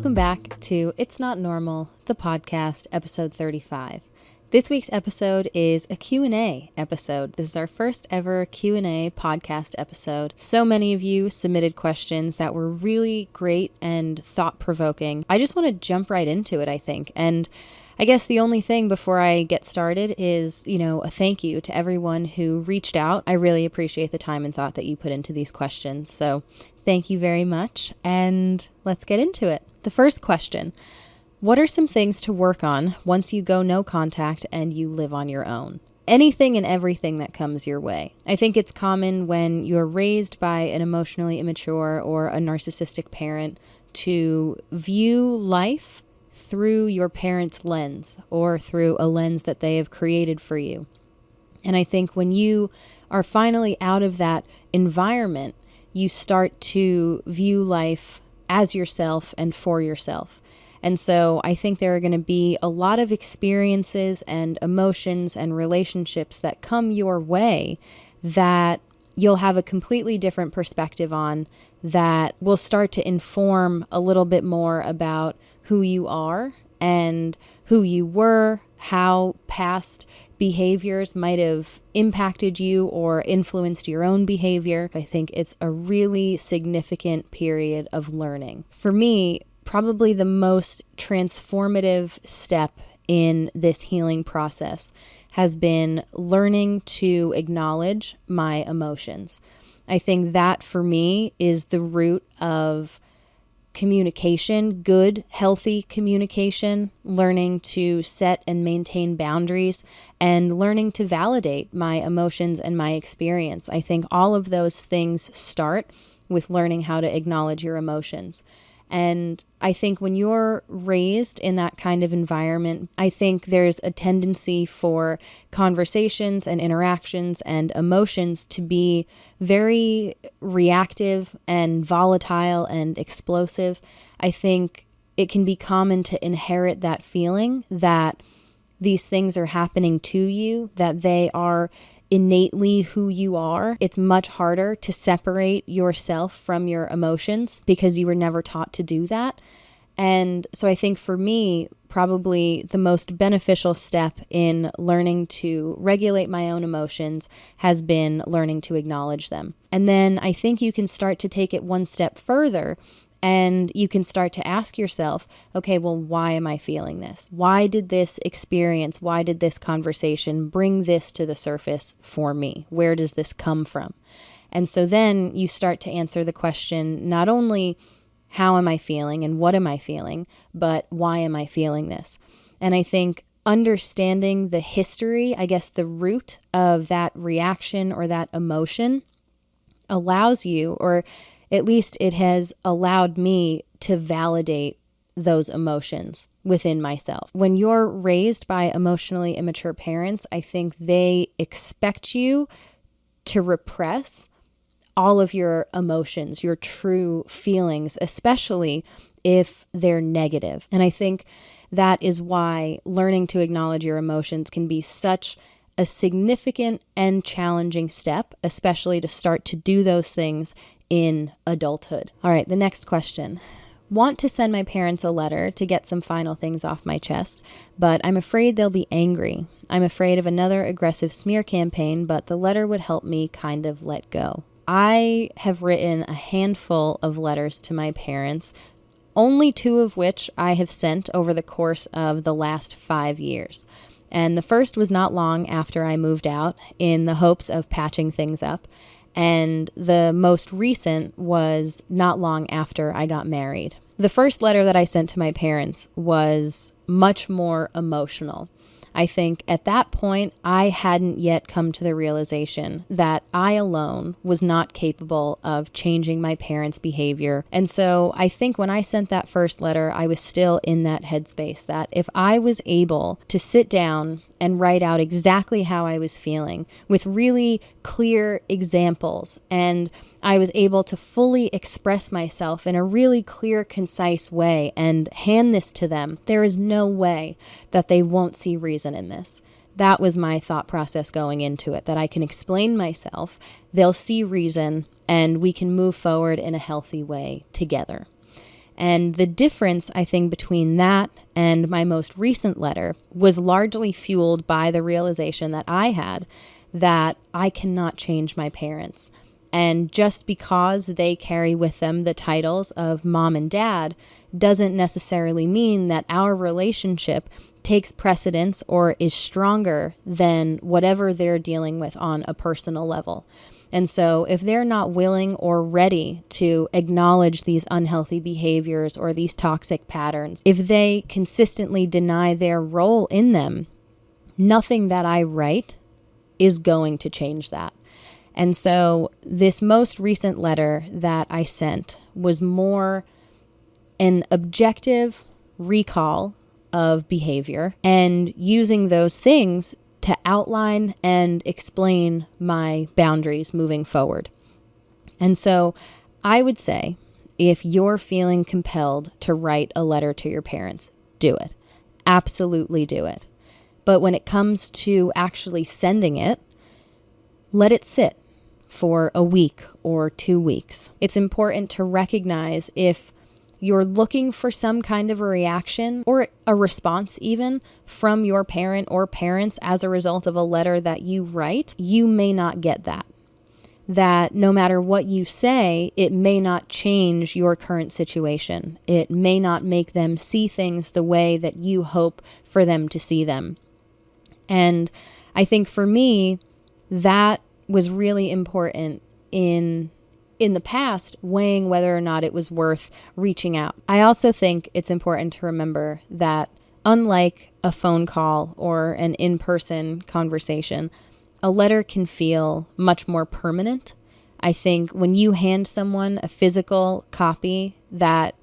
Welcome back to It's Not Normal, the podcast, episode 35. This week's episode is a Q&A episode. This is our first ever Q&A podcast episode. So many of you submitted questions that were really great and thought-provoking. I just want to jump right into it, I think. And I guess the only thing before I get started is, a thank you to everyone who reached out. I really appreciate the time and thought that you put into these questions. So thank you very much. And let's get into it. The first question: what are some things to work on once you go no contact and you live on your own? Anything and everything that comes your way. I think it's common when you're raised by an emotionally immature or a narcissistic parent to view life through your parents' lens or through a lens that they have created for you. And I think when you are finally out of that environment, you start to view life as yourself and for yourself. And so I think there are going to be a lot of experiences and emotions and relationships that come your way that you'll have a completely different perspective on, that will start to inform a little bit more about who you are and who you were, how past behaviors might have impacted you or influenced your own behavior. I think it's a really significant period of learning. For me, probably the most transformative step in this healing process has been learning to acknowledge my emotions. I think that for me is the root of communication, good, healthy communication, learning to set and maintain boundaries, and learning to validate my emotions and my experience. I think all of those things start with learning how to acknowledge your emotions. And I think when you're raised in that kind of environment, I think there's a tendency for conversations and interactions and emotions to be very reactive and volatile and explosive. I think it can be common to inherit that feeling that these things are happening to you, that they are innately who you are. It's much harder to separate yourself from your emotions because you were never taught to do that. And so I think for me, probably the most beneficial step in learning to regulate my own emotions has been learning to acknowledge them. And then I think you can start to take it one step further, and you can start to ask yourself, okay, well, why am I feeling this? Why did this experience, why did this conversation bring this to the surface for me? Where does this come from? And so then you start to answer the question, not only how am I feeling and what am I feeling, but why am I feeling this? And I think understanding the history, I guess the root of that reaction or that emotion allows you, or at least it has allowed me to validate those emotions within myself. When you're raised by emotionally immature parents, I think they expect you to repress all of your emotions, your true feelings, especially if they're negative. And I think that is why learning to acknowledge your emotions can be such a significant and challenging step, especially to start to do those things in adulthood. All right, the next question. Want to send my parents a letter to get some final things off my chest, but I'm afraid they'll be angry. I'm afraid of another aggressive smear campaign, but the letter would help me kind of let go. I have written a handful of letters to my parents, only 2 of which I have sent over the course of the last 5 years. And the first was not long after I moved out in the hopes of patching things up. And the most recent was not long after I got married. The first letter that I sent to my parents was much more emotional. I think at that point, I hadn't yet come to the realization that I alone was not capable of changing my parents' behavior. And so I think when I sent that first letter, I was still in that headspace that if I was able to sit down and write out exactly how I was feeling with really clear examples, and I was able to fully express myself in a really clear, concise way and hand this to them, there is no way that they won't see reason in this. That was my thought process going into it, that I can explain myself, they'll see reason, and we can move forward in a healthy way together. And the difference, I think, between that and my most recent letter was largely fueled by the realization that I had that I cannot change my parents. And just because they carry with them the titles of mom and dad doesn't necessarily mean that our relationship takes precedence or is stronger than whatever they're dealing with on a personal level. And so if they're not willing or ready to acknowledge these unhealthy behaviors or these toxic patterns, if they consistently deny their role in them, nothing that I write is going to change that. And so this most recent letter that I sent was more an objective recall of behavior and using those things to outline and explain my boundaries moving forward. And so I would say, if you're feeling compelled to write a letter to your parents, do it. Absolutely do it. But when it comes to actually sending it, let it sit for a week or 2 weeks. It's important to recognize if you're looking for some kind of a reaction or a response even from your parent or parents as a result of a letter that you write, you may not get that. That no matter what you say, it may not change your current situation. It may not make them see things the way that you hope for them to see them. And I think for me, that was really important in the past, weighing whether or not it was worth reaching out. I also think it's important to remember that unlike a phone call or an in-person conversation, a letter can feel much more permanent. I think when you hand someone a physical copy that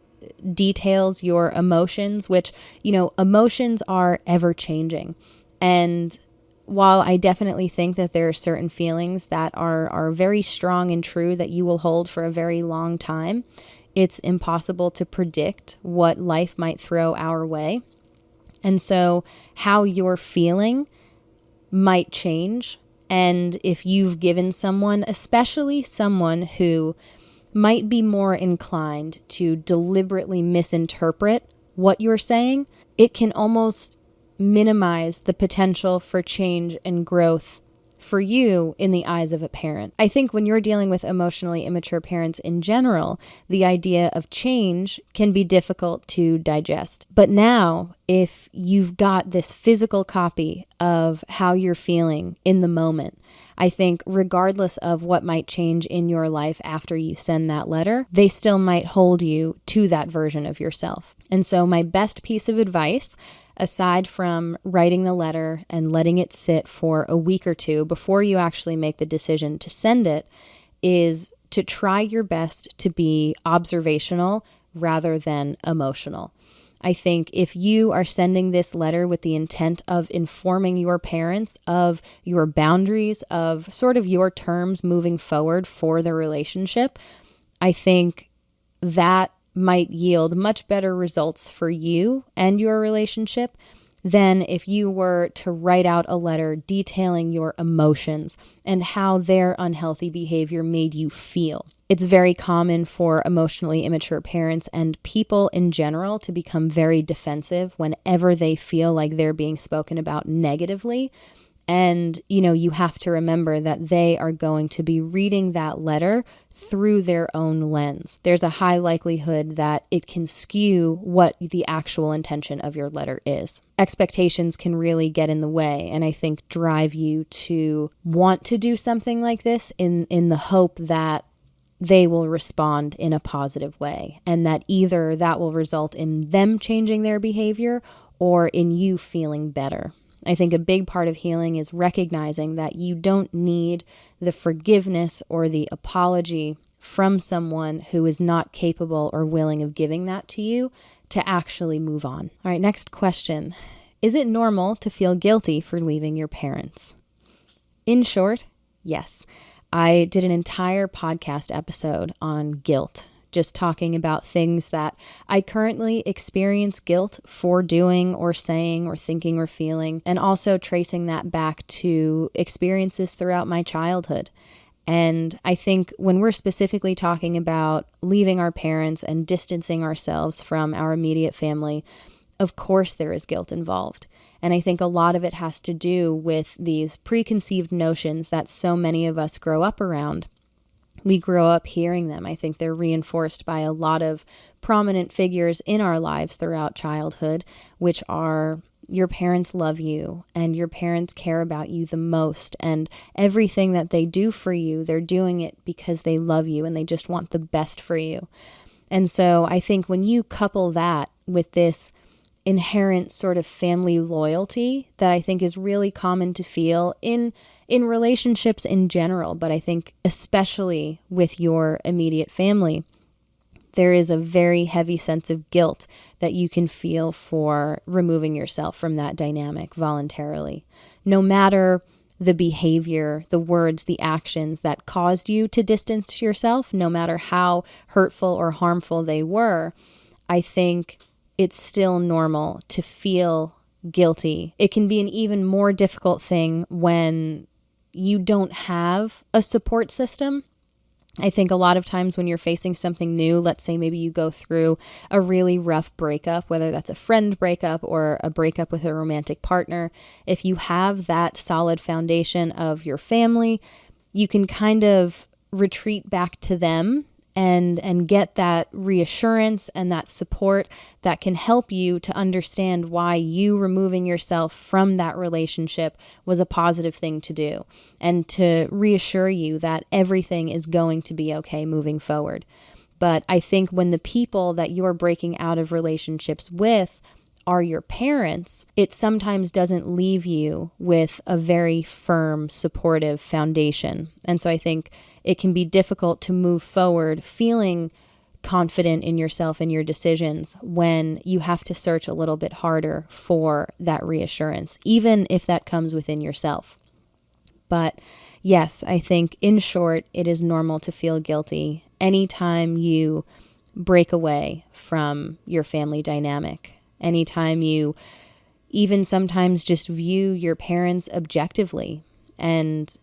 details your emotions, which, emotions are ever changing. And while I definitely think that there are certain feelings that are very strong and true that you will hold for a very long time, it's impossible to predict what life might throw our way. And so how you're feeling might change. And if you've given someone, especially someone who might be more inclined to deliberately misinterpret what you're saying, it can almost minimize the potential for change and growth for you in the eyes of a parent. I think when you're dealing with emotionally immature parents in general, the idea of change can be difficult to digest. But now, if you've got this physical copy of how you're feeling in the moment, I think regardless of what might change in your life after you send that letter, they still might hold you to that version of yourself. And so my best piece of advice, aside from writing the letter and letting it sit for a week or two before you actually make the decision to send it, is to try your best to be observational rather than emotional. I think if you are sending this letter with the intent of informing your parents of your boundaries, of sort of your terms moving forward for the relationship, I think that might yield much better results for you and your relationship than if you were to write out a letter detailing your emotions and how their unhealthy behavior made you feel. It's very common for emotionally immature parents and people in general to become very defensive whenever they feel like they're being spoken about negatively. And, you have to remember that they are going to be reading that letter through their own lens. There's a high likelihood that it can skew what the actual intention of your letter is. Expectations can really get in the way, and I think drive you to want to do something like this in the hope that they will respond in a positive way, and that either that will result in them changing their behavior or in you feeling better. I think a big part of healing is recognizing that you don't need the forgiveness or the apology from someone who is not capable or willing of giving that to you to actually move on. All right, next question. Is it normal to feel guilty for leaving your parents? In short, yes. I did an entire podcast episode on guilt, just talking about things that I currently experience guilt for doing or saying or thinking or feeling, and also tracing that back to experiences throughout my childhood. And I think when we're specifically talking about leaving our parents and distancing ourselves from our immediate family, of course there is guilt involved. And I think a lot of it has to do with these preconceived notions that so many of us grow up around. We grow up hearing them. I think they're reinforced by a lot of prominent figures in our lives throughout childhood, which are your parents love you and your parents care about you the most. And everything that they do for you, they're doing it because they love you and they just want the best for you. And so I think when you couple that with this inherent sort of family loyalty that I think is really common to feel in relationships in general, but I think especially with your immediate family, there is a very heavy sense of guilt that you can feel for removing yourself from that dynamic voluntarily. No matter the behavior, the words, the actions that caused you to distance yourself, no matter how hurtful or harmful they were, I think it's still normal to feel guilty. It can be an even more difficult thing when you don't have a support system. I think a lot of times when you're facing something new, let's say maybe you go through a really rough breakup, whether that's a friend breakup or a breakup with a romantic partner, if you have that solid foundation of your family, you can kind of retreat back to them and get that reassurance and that support that can help you to understand why you removing yourself from that relationship was a positive thing to do, and to reassure you that everything is going to be okay moving forward. But I think when the people that you're breaking out of relationships with are your parents, it sometimes doesn't leave you with a very firm, supportive foundation. And so I think it can be difficult to move forward feeling confident in yourself and your decisions when you have to search a little bit harder for that reassurance, even if that comes within yourself. But yes, I think in short, it is normal to feel guilty anytime you break away from your family dynamic. Anytime you even sometimes just view your parents objectively. And,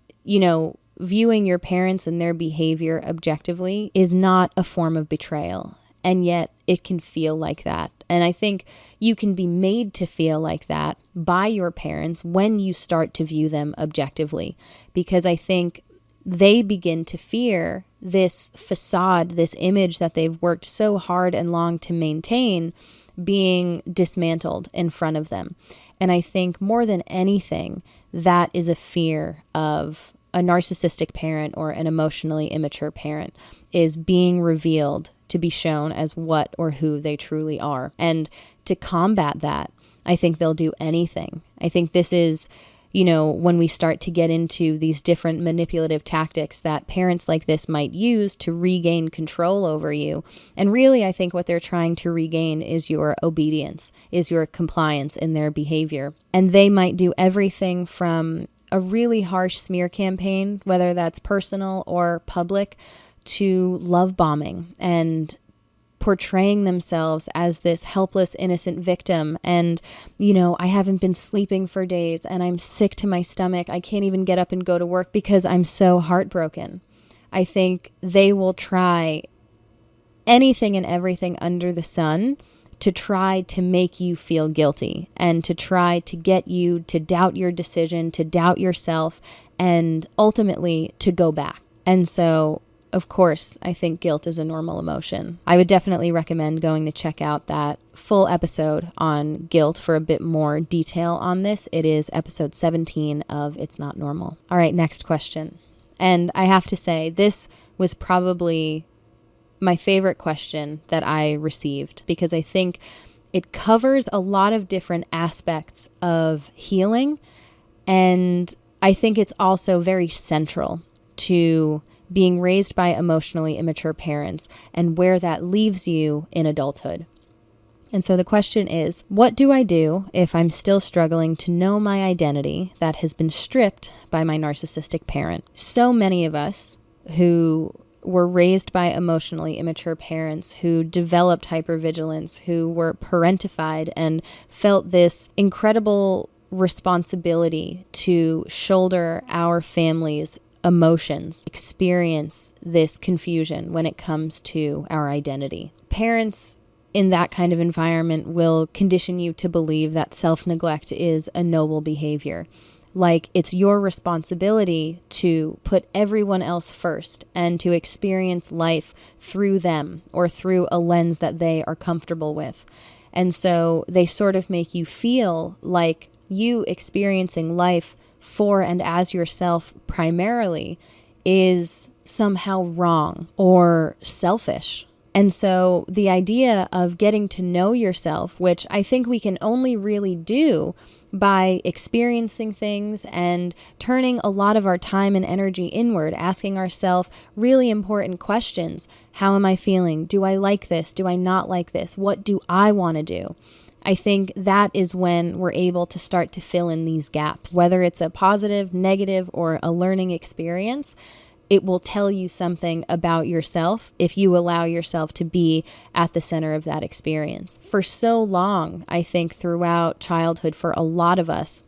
viewing your parents and their behavior objectively is not a form of betrayal. And yet it can feel like that. And I think you can be made to feel like that by your parents when you start to view them objectively. Because I think they begin to fear this facade, this image that they've worked so hard and long to maintain, being dismantled in front of them. And I think more than anything, that is a fear of a narcissistic parent or an emotionally immature parent, is being revealed to be shown as what or who they truly are. And to combat that, I think they'll do anything. I think this is, when we start to get into these different manipulative tactics that parents like this might use to regain control over you. And really, I think what they're trying to regain is your obedience, is your compliance in their behavior. And they might do everything from a really harsh smear campaign, whether that's personal or public, to love bombing and portraying themselves as this helpless, innocent victim. And, I haven't been sleeping for days and I'm sick to my stomach. I can't even get up and go to work because I'm so heartbroken. I think they will try anything and everything under the sun to try to make you feel guilty and to try to get you to doubt your decision, to doubt yourself, and ultimately to go back. And so, of course, I think guilt is a normal emotion. I would definitely recommend going to check out that full episode on guilt for a bit more detail on this. It is episode 17 of It's Not Normal. All right, next question. And I have to say, this was probably my favorite question that I received, because I think it covers a lot of different aspects of healing. And I think it's also very central to being raised by emotionally immature parents and where that leaves you in adulthood. And so the question is, what do I do if I'm still struggling to know my identity that has been stripped by my narcissistic parent? So many of us who were raised by emotionally immature parents, who developed hypervigilance, who were parentified and felt this incredible responsibility to shoulder our family's emotions experience this confusion when it comes to our identity. Parents in that kind of environment will condition you to believe that self-neglect is a noble behavior. Like it's your responsibility to put everyone else first and to experience life through them or through a lens that they are comfortable with. And so they sort of make you feel like you experiencing life for and as yourself primarily is somehow wrong or selfish. And so the idea of getting to know yourself, which I think we can only really do by experiencing things and turning a lot of our time and energy inward, asking ourselves really important questions. How am I feeling? Do I like this? Do I not like this? What do I want to do? I think that is when we're able to start to fill in these gaps. Whether it's a positive, negative, or a learning experience, it will tell you something about yourself if you allow yourself to be at the center of that experience. For so long, I think throughout childhood, for a lot of us,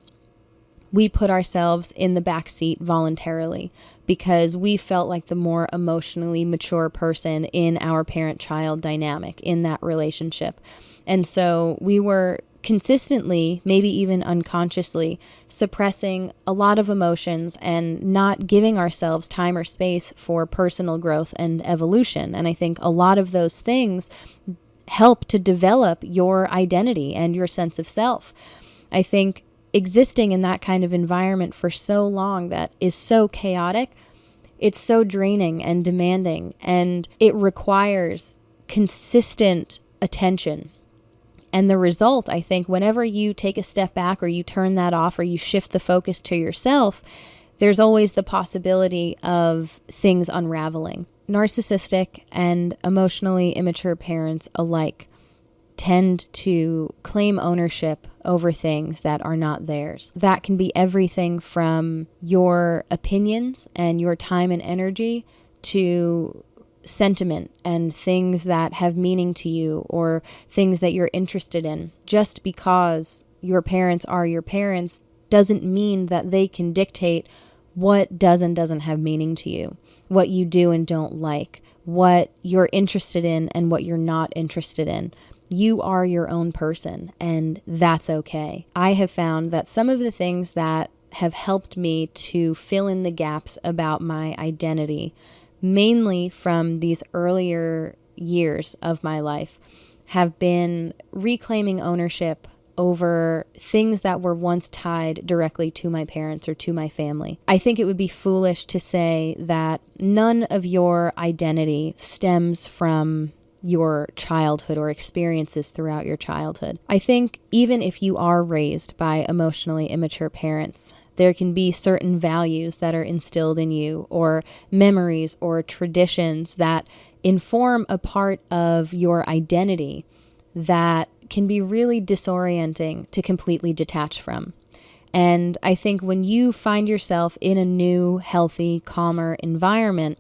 we put ourselves in the back seat voluntarily because we felt like the more emotionally mature person in our parent-child dynamic in that relationship. And so we were consistently, maybe even unconsciously, suppressing a lot of emotions and not giving ourselves time or space for personal growth and evolution. And I think a lot of those things help to develop your identity and your sense of self. I think existing in that kind of environment for so long that is so chaotic, it's so draining and demanding, and it requires consistent attention. And the result, I think, whenever you take a step back or you turn that off or you shift the focus to yourself, there's always the possibility of things unraveling. Narcissistic and emotionally immature parents alike tend to claim ownership over things that are not theirs. That can be everything from your opinions and your time and energy to sentiment and things that have meaning to you or things that you're interested in. Just because your parents are your parents doesn't mean that they can dictate what does and doesn't have meaning to you, what you do and don't like, what you're interested in and what you're not interested in. You are your own person, and that's okay. I have found that some of the things that have helped me to fill in the gaps about my identity, mainly from these earlier years of my life, have been reclaiming ownership over things that were once tied directly to my parents or to my family. I think it would be foolish to say that none of your identity stems from your childhood or experiences throughout your childhood. I think even if you are raised by emotionally immature parents, there can be certain values that are instilled in you or memories or traditions that inform a part of your identity that can be really disorienting to completely detach from. And I think when you find yourself in a new, healthy, calmer environment,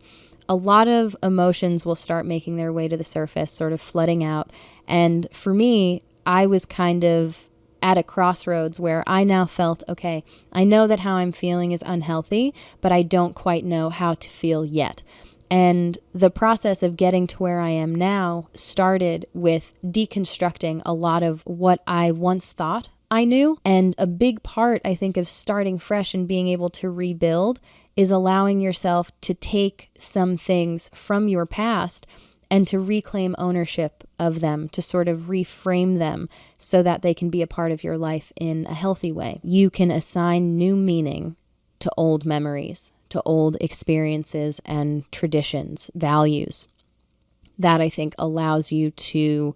a lot of emotions will start making their way to the surface, sort of flooding out. And for me, I was kind of at a crossroads where I now felt, okay, I know that how I'm feeling is unhealthy, but I don't quite know how to feel yet. And the process of getting to where I am now started with deconstructing a lot of what I once thought I knew. And a big part, I think, of starting fresh and being able to rebuild is allowing yourself to take some things from your past and to reclaim ownership of them, to sort of reframe them so that they can be a part of your life in a healthy way. You can assign new meaning to old memories, to old experiences and traditions, values. That, I think, allows you to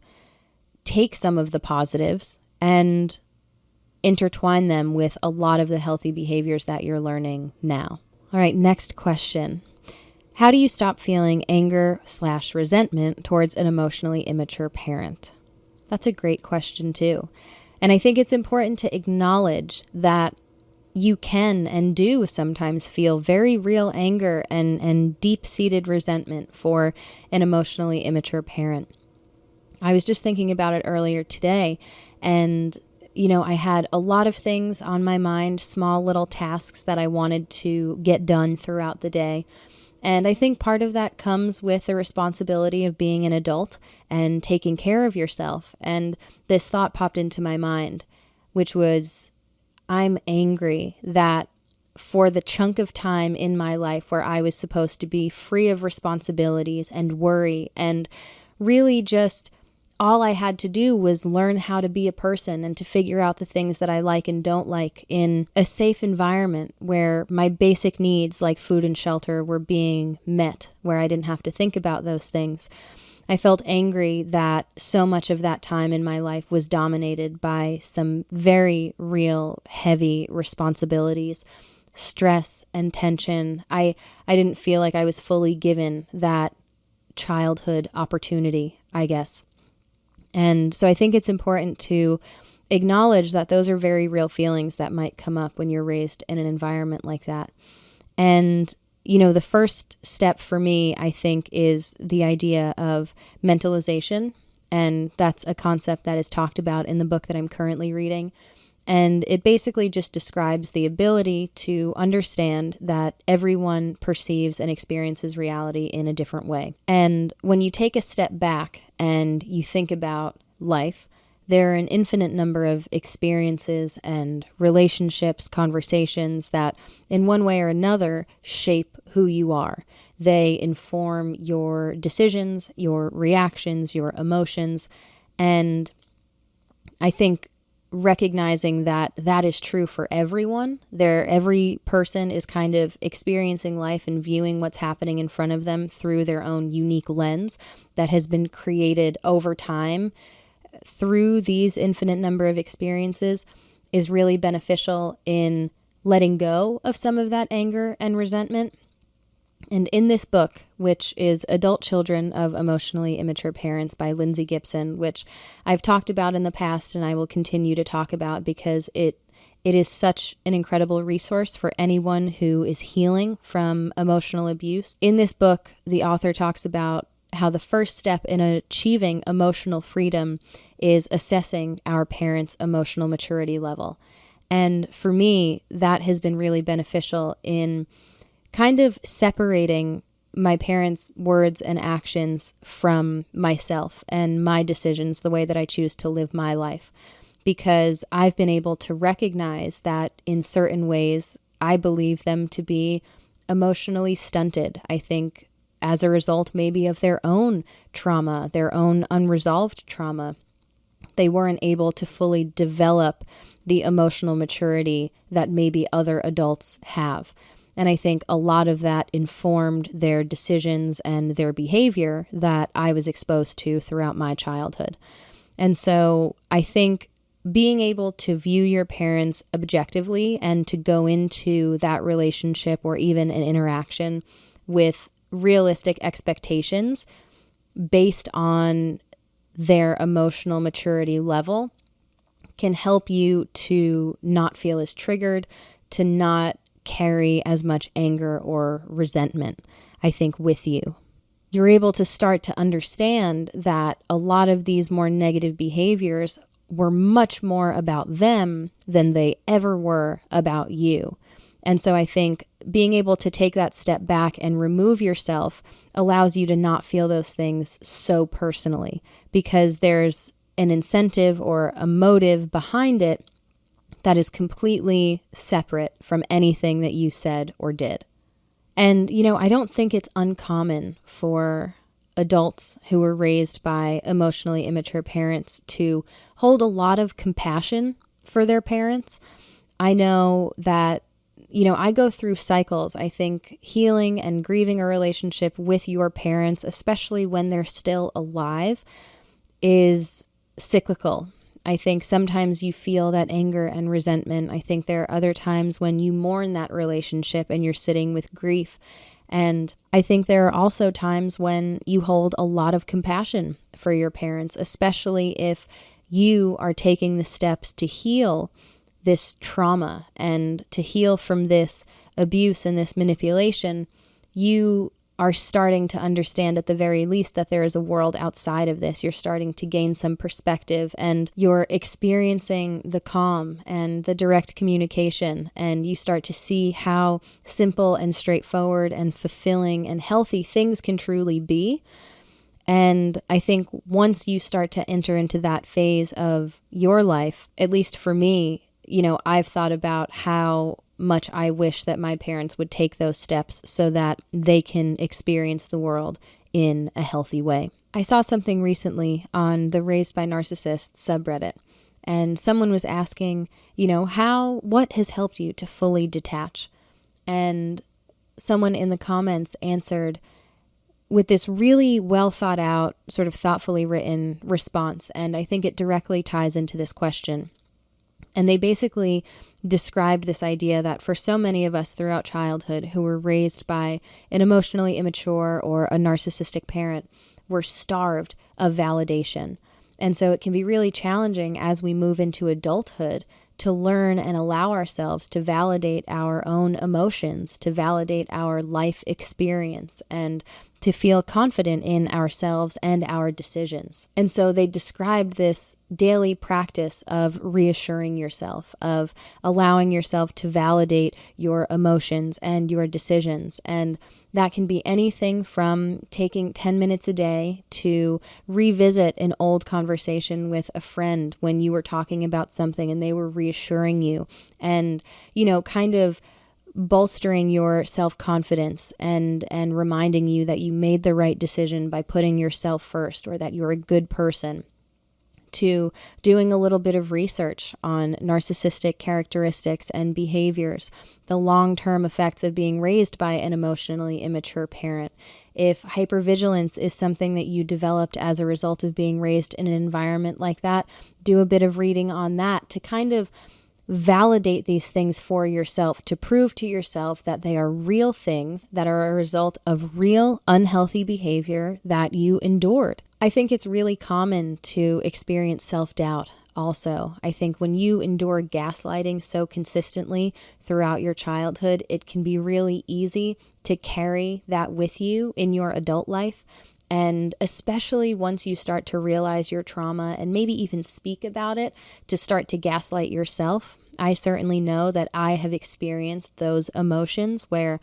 take some of the positives and intertwine them with a lot of the healthy behaviors that you're learning now. All right, next question. How do you stop feeling anger/resentment towards an emotionally immature parent? That's a great question too. And I think it's important to acknowledge that you can and do sometimes feel very real anger and deep-seated resentment for an emotionally immature parent. I was just thinking about it earlier today, and I had a lot of things on my mind, small little tasks that I wanted to get done throughout the day. And I think part of that comes with the responsibility of being an adult and taking care of yourself. And this thought popped into my mind, which was, I'm angry that for the chunk of time in my life where I was supposed to be free of responsibilities and worry, and really just all I had to do was learn how to be a person and to figure out the things that I like and don't like in a safe environment where my basic needs like food and shelter were being met, where I didn't have to think about those things. I felt angry that so much of that time in my life was dominated by some very real, heavy responsibilities, stress and tension. I didn't feel like I was fully given that childhood opportunity, I guess. And so I think it's important to acknowledge that those are very real feelings that might come up when you're raised in an environment like that. And, the first step for me, I think, is the idea of mentalization. And that's a concept that is talked about in the book that I'm currently reading. And it basically just describes the ability to understand that everyone perceives and experiences reality in a different way. And when you take a step back and you think about life, there are an infinite number of experiences and relationships, conversations that in one way or another shape who you are. They inform your decisions, your reactions, your emotions. And I think recognizing that that is true for everyone. Every person is kind of experiencing life and viewing what's happening in front of them through their own unique lens that has been created over time through these infinite number of experiences is really beneficial in letting go of some of that anger and resentment. And in this book, which is Adult Children of Emotionally Immature Parents by Lindsay Gibson, which I've talked about in the past and I will continue to talk about because it is such an incredible resource for anyone who is healing from emotional abuse. In this book, the author talks about how the first step in achieving emotional freedom is assessing our parents' emotional maturity level. And for me, that has been really beneficial in kind of separating my parents' words and actions from myself and my decisions, the way that I choose to live my life. Because I've been able to recognize that in certain ways, I believe them to be emotionally stunted. I think as a result maybe of their own trauma, their own unresolved trauma, they weren't able to fully develop the emotional maturity that maybe other adults have. And I think a lot of that informed their decisions and their behavior that I was exposed to throughout my childhood. And so I think being able to view your parents objectively and to go into that relationship or even an interaction with realistic expectations based on their emotional maturity level can help you to not feel as triggered, to not carry as much anger or resentment, I think, with you. You're able to start to understand that a lot of these more negative behaviors were much more about them than they ever were about you. And so I think being able to take that step back and remove yourself allows you to not feel those things so personally, because there's an incentive or a motive behind it that is completely separate from anything that you said or did. And, I don't think it's uncommon for adults who were raised by emotionally immature parents to hold a lot of compassion for their parents. I know that, I go through cycles. I think healing and grieving a relationship with your parents, especially when they're still alive, is cyclical. I think sometimes you feel that anger and resentment. I think there are other times when you mourn that relationship and you're sitting with grief. And I think there are also times when you hold a lot of compassion for your parents, especially if you are taking the steps to heal this trauma and to heal from this abuse and this manipulation. You are starting to understand at the very least that there is a world outside of this. You're starting to gain some perspective, and you're experiencing the calm and the direct communication, and you start to see how simple and straightforward and fulfilling and healthy things can truly be. And I think once you start to enter into that phase of your life, at least for me, I've thought about how much I wish that my parents would take those steps so that they can experience the world in a healthy way. I saw something recently on the Raised by Narcissists subreddit, and someone was asking, what has helped you to fully detach? And someone in the comments answered with this really well thought out, sort of thoughtfully written response. And I think it directly ties into this question. And they basically described this idea that for so many of us throughout childhood who were raised by an emotionally immature or a narcissistic parent, we're starved of validation. And so it can be really challenging as we move into adulthood to learn and allow ourselves to validate our own emotions, to validate our life experience, and to feel confident in ourselves and our decisions. And so they described this daily practice of reassuring yourself, of allowing yourself to validate your emotions and your decisions. And that can be anything from taking 10 minutes a day to revisit an old conversation with a friend when you were talking about something and they were reassuring you and, kind of bolstering your self-confidence and reminding you that you made the right decision by putting yourself first, or that you're a good person, to doing a little bit of research on narcissistic characteristics and behaviors, the long-term effects of being raised by an emotionally immature parent. If hypervigilance is something that you developed as a result of being raised in an environment like that, do a bit of reading on that to kind of validate these things for yourself, to prove to yourself that they are real things that are a result of real unhealthy behavior that you endured. I think it's really common to experience self-doubt also. I think when you endure gaslighting so consistently throughout your childhood, it can be really easy to carry that with you in your adult life. And especially once you start to realize your trauma and maybe even speak about it, to start to gaslight yourself. I certainly know that I have experienced those emotions where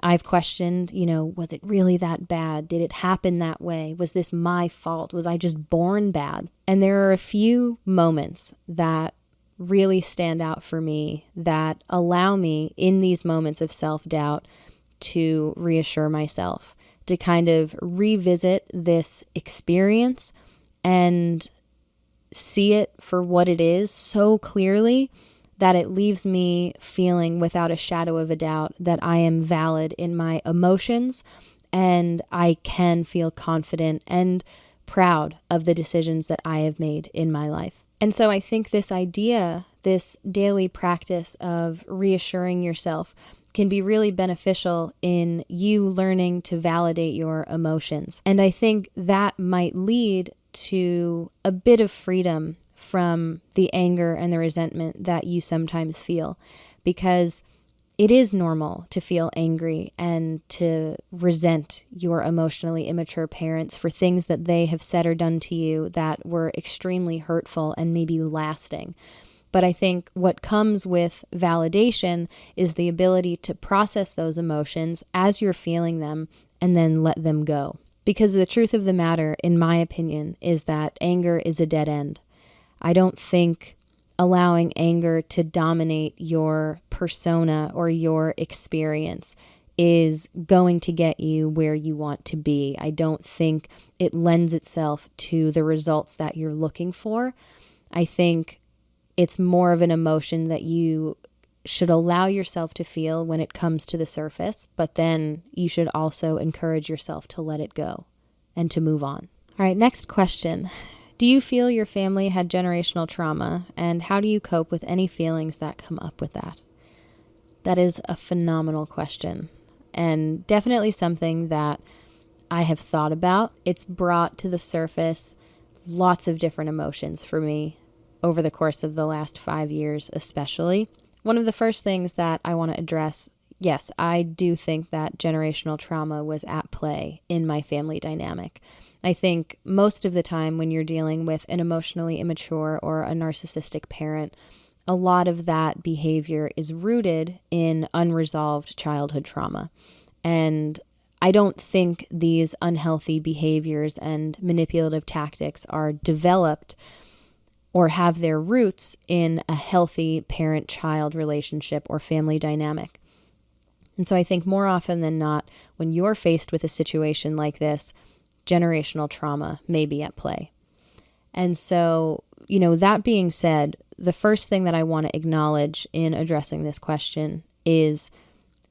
I've questioned, was it really that bad? Did it happen that way? Was this my fault? Was I just born bad? And there are a few moments that really stand out for me that allow me in these moments of self-doubt to reassure myself, to kind of revisit this experience and see it for what it is so clearly that it leaves me feeling without a shadow of a doubt that I am valid in my emotions and I can feel confident and proud of the decisions that I have made in my life. And so I think this idea, this daily practice of reassuring yourself, can be really beneficial in you learning to validate your emotions. And I think that might lead to a bit of freedom from the anger and the resentment that you sometimes feel, because it is normal to feel angry and to resent your emotionally immature parents for things that they have said or done to you that were extremely hurtful and maybe lasting. But I think what comes with validation is the ability to process those emotions as you're feeling them and then let them go. Because the truth of the matter, in my opinion, is that anger is a dead end. I don't think allowing anger to dominate your persona or your experience is going to get you where you want to be. I don't think it lends itself to the results that you're looking for. I think it's more of an emotion that you should allow yourself to feel when it comes to the surface, but then you should also encourage yourself to let it go and to move on. All right, next question. Do you feel your family had generational trauma, and how do you cope with any feelings that come up with that? That is a phenomenal question, and definitely something that I have thought about. It's brought to the surface lots of different emotions for me over the course of the last 5 years especially. One of the first things that I want to address yes, I do think that generational trauma was at play in my family dynamic. I think most of the time when you're dealing with an emotionally immature or a narcissistic parent, a lot of that behavior is rooted in unresolved childhood trauma. And I don't think these unhealthy behaviors and manipulative tactics are developed or have their roots in a healthy parent-child relationship or family dynamic. And so I think more often than not, when you're faced with a situation like this, generational trauma may be at play. And so, that being said, the first thing that I want to acknowledge in addressing this question is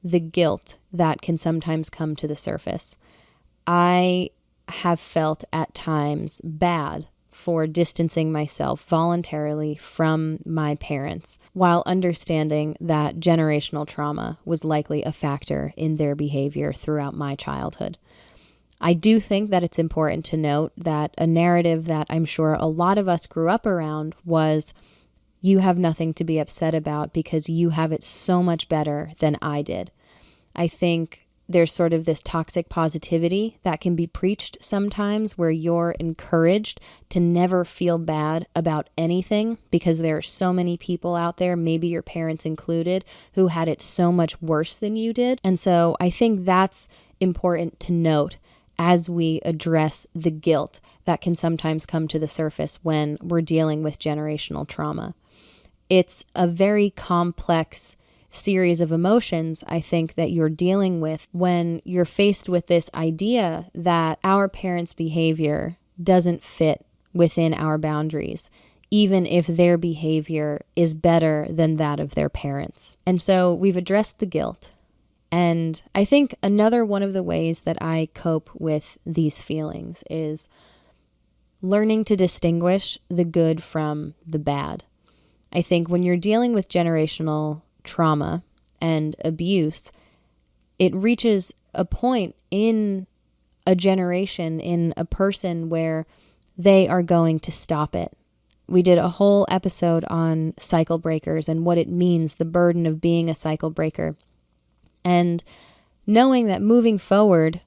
the guilt that can sometimes come to the surface. I have felt at times bad for distancing myself voluntarily from my parents, while understanding that generational trauma was likely a factor in their behavior throughout my childhood. I do think that it's important to note that a narrative that I'm sure a lot of us grew up around was, you have nothing to be upset about because you have it so much better than I did. I think there's sort of this toxic positivity that can be preached sometimes, where you're encouraged to never feel bad about anything because there are so many people out there, maybe your parents included, who had it so much worse than you did. And so I think that's important to note as we address the guilt that can sometimes come to the surface when we're dealing with generational trauma. It's a very complex series of emotions, I think, that you're dealing with when you're faced with this idea that our parents' behavior doesn't fit within our boundaries, even if their behavior is better than that of their parents. And so we've addressed the guilt. And I think another one of the ways that I cope with these feelings is learning to distinguish the good from the bad. I think when you're dealing with generational trauma and abuse, it reaches a point in a generation, in a person, where they are going to stop it. We did a whole episode on cycle breakers and what it means, the burden of being a cycle breaker. And knowing that moving forward,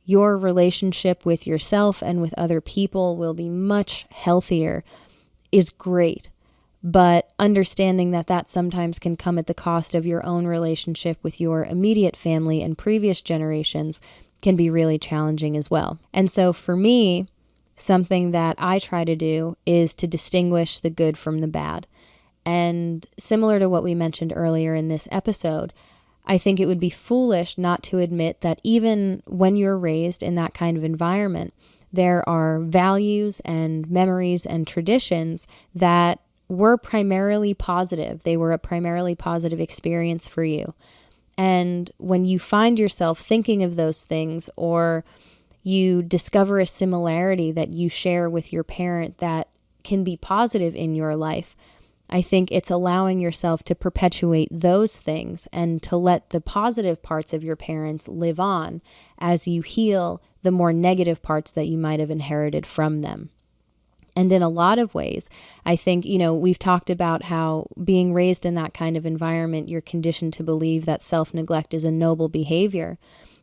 your relationship with yourself and with other people will be much healthier is great. But understanding that that sometimes can come at the cost of your own relationship with your immediate family and previous generations can be really challenging as well. And so for me, something that I try to do is to distinguish the good from the bad. And similar to what we mentioned earlier in this episode, I think it would be foolish not to admit that even when you're raised in that kind of environment, there are values and memories and traditions that were primarily positive. They were a primarily positive experience for you. And when you find yourself thinking of those things, or you discover a similarity that you share with your parent that can be positive in your life, I think it's allowing yourself to perpetuate those things and to let the positive parts of your parents live on as you heal the more negative parts that you might have inherited from them. And in a lot of ways, I think, we've talked about how being raised in that kind of environment, you're conditioned to believe that self-neglect is a noble behavior.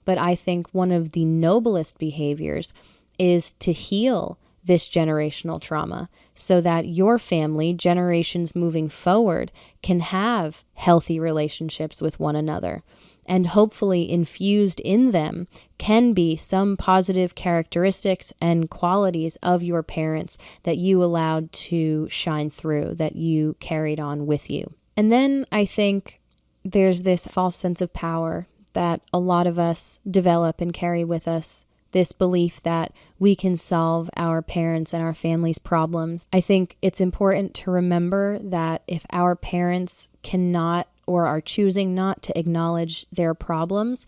But I think one of the noblest behaviors is to heal this generational trauma so that your family, generations moving forward, can have healthy relationships with one another. And hopefully infused in them can be some positive characteristics and qualities of your parents that you allowed to shine through, that you carried on with you. And then I think there's this false sense of power that a lot of us develop and carry with us, this belief that we can solve our parents' and our family's problems. I think it's important to remember that if our parents cannot or are choosing not to acknowledge their problems,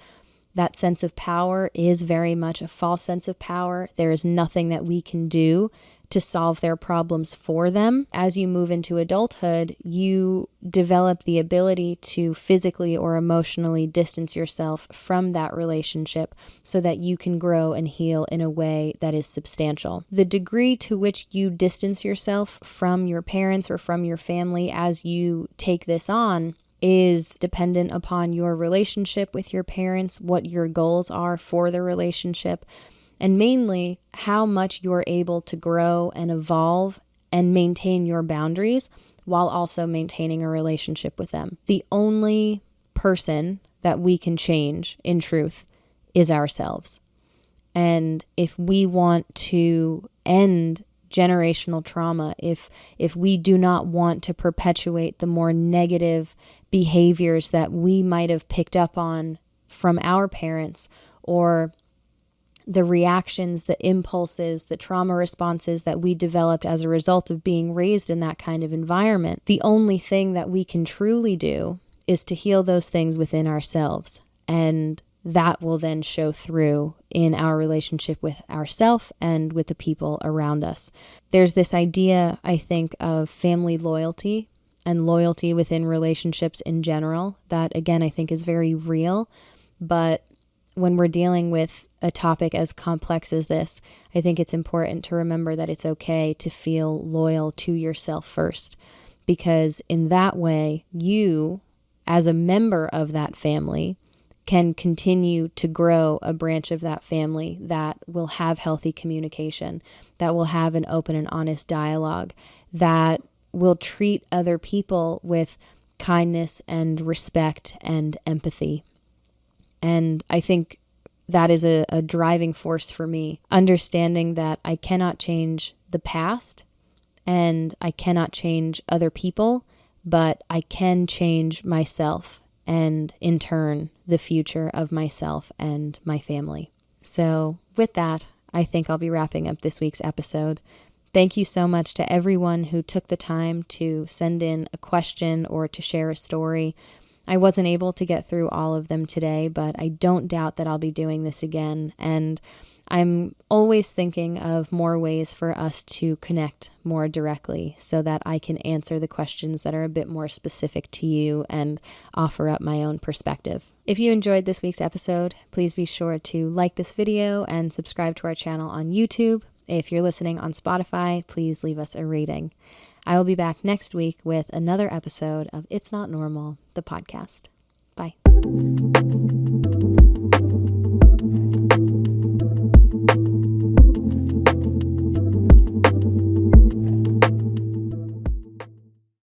that sense of power is very much a false sense of power. There is nothing that we can do to solve their problems for them. As you move into adulthood, you develop the ability to physically or emotionally distance yourself from that relationship so that you can grow and heal in a way that is substantial. The degree to which you distance yourself from your parents or from your family as you take this on is dependent upon your relationship with your parents, what your goals are for the relationship, and mainly how much you're able to grow and evolve and maintain your boundaries while also maintaining a relationship with them. The only person that we can change, in truth, is ourselves. And if we want to end generational trauma, if we do not want to perpetuate the more negative behaviors that we might have picked up on from our parents, or the reactions, the impulses, the trauma responses that we developed as a result of being raised in that kind of environment, the only thing that we can truly do is to heal those things within ourselves. And that will then show through in our relationship with ourselves and with the people around us. There's this idea, I think, of family loyalty and loyalty within relationships in general that, again, I think is very real. But when we're dealing with a topic as complex as this, I think it's important to remember that it's okay to feel loyal to yourself first, because in that way, you, as a member of that family, can continue to grow a branch of that family that will have healthy communication, that will have an open and honest dialogue, that will treat other people with kindness and respect and empathy. And I think that is a driving force for me, understanding that I cannot change the past and I cannot change other people, but I can change myself and in turn, the future of myself and my family. So with that, I think I'll be wrapping up this week's episode. Thank you so much to everyone who took the time to send in a question or to share a story. I wasn't able to get through all of them today, but I don't doubt that I'll be doing this again. And I'm always thinking of more ways for us to connect more directly so that I can answer the questions that are a bit more specific to you and offer up my own perspective. If you enjoyed this week's episode, please be sure to like this video and subscribe to our channel on YouTube. If you're listening on Spotify, please leave us a rating. I will be back next week with another episode of It's Not Normal, the podcast. Bye.